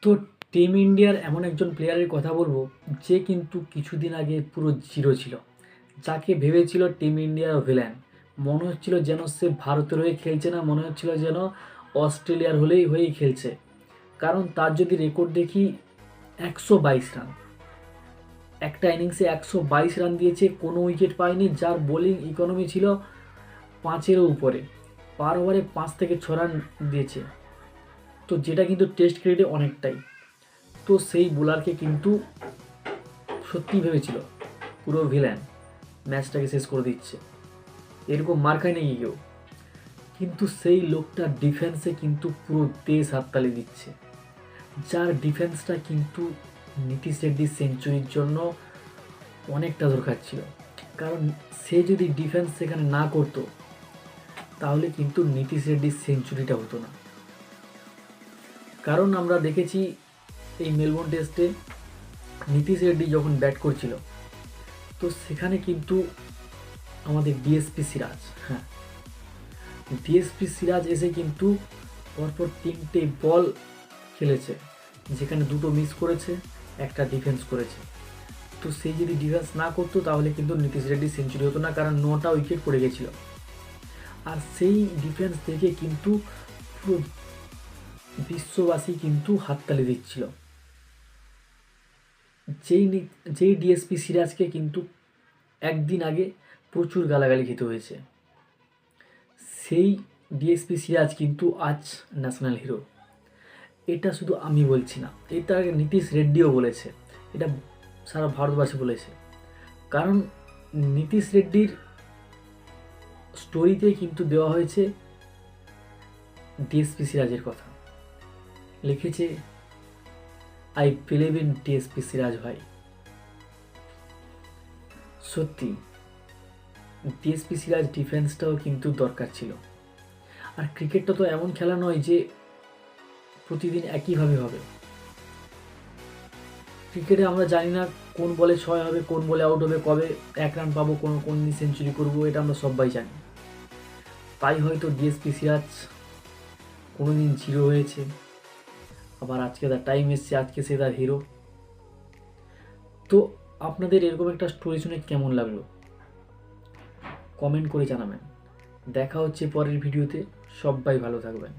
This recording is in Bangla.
তো টিম ইন্ডিয়ার এমন একজন প্লেয়ারের কথা বলবো যে কিন্তু কিছুদিন আগে পুরো জিরো ছিল, যাকে ভেবেছিল টিম ইন্ডিয়ার ভিলেন। মনে হচ্ছিল যেন সে ভারতের হয়ে খেলছে না, মনে হচ্ছিল যেন অস্ট্রেলিয়ার হয়েই খেলছে। কারণ তার যদি রেকর্ড দেখি, 122 রান, একটা ইনিংসে 122 রান দিয়েছে, কোনো উইকেট পায়নি, যার বোলিং ইকোনমি ছিল 5-এরও উপরে, পার ওভারে 5 থেকে 6 রান দিয়েছে। তো যেটা কিন্তু টেস্ট ক্রিকেটে অনেকটাই। তো সেই বোলারকে কিন্তু সত্যিই ভেবেছিল পুরো ভিলেন, ম্যাচটাকে শেষ করে দিচ্ছে, এরকম মার খায় নাকি কেউ। কিন্তু সেই লোকটা ডিফেন্সে কিন্তু পুরো দেশ হাততালি দিচ্ছে, যার ডিফেন্সটা কিন্তু নীতিশ রেড্ডির সেঞ্চুরির জন্য অনেকটা দরকার ছিল। কারণ সে যদি ডিফেন্স সেখানে না করতো তাহলে কিন্তু নীতিশ রেড্ডির সেঞ্চুরিটা হতো না। কারণ আমরা দেখেছি এই মেলবোর্ন টেস্টে নীতিশ রেড্ডি যখন ব্যাট করছিল, তো সেখানে কিন্তু আমাদের ডিএসপি সিরাজ এসে কিন্তু পরপর 3টে বল খেলেছে, যেখানে 2টো মিস করেছে, একটা ডিফেন্স করেছে। তো সেই যদি ডিফেন্স না করতো তাহলে কিন্তু নীতিশ রেড্ডির সেঞ্চুরি হতো না, কারণ 9টা উইকেট পড়ে গেছিল। আর সেই ডিফেন্স দেখে কিন্তু পুরো বিশ্ববাসী কিন্তু হাততালি দিচ্ছিল। যেই ডিএসপি সিরাজকে কিন্তু একদিন আগে প্রচুর গালাগালি খেতে হয়েছে, সেই ডিএসপি সিরাজ কিন্তু আজ ন্যাশনাল হিরো। এটা শুধু আমি বলছি না, এটা নীতিশ রেড্ডিও বলেছে, এটা সারা ভারতবাসী বলেছে। কারণ নীতিশ রেড্ডির স্টোরিতে কিন্তু দেওয়া হয়েছে ডিএসপি সিরাজের কথা, লিখেছে I believe in DSP Siraj ভাই। সত্যি ডিএসপি সিরাজ ডিফেন্সটাও কিন্তু দরকার ছিল। আর ক্রিকেটটা তো এমন খেলা নয় যে প্রতিদিন একইভাবে হবে। ক্রিকেটে আমরা জানি না কোন বলে 6 হবে, কোন বলে আউট হবে, কবে 1 রান পাবো, কোন দিন সেঞ্চুরি করবো, এটা আমরা সবাই জানি। তাই হয়তো ডিএসপি সিরাজ কোনো দিন জিরো হয়েছে, আবার আজকে তার টাইম এসছে, আজকে সে তার হিরো। তো আপনাদের এরকম একটা স্টোরি শুনে কেমন লাগলো কমেন্ট করে জানাবেন। দেখা হচ্ছে পরের ভিডিওতে, সবাই ভালো থাকবেন।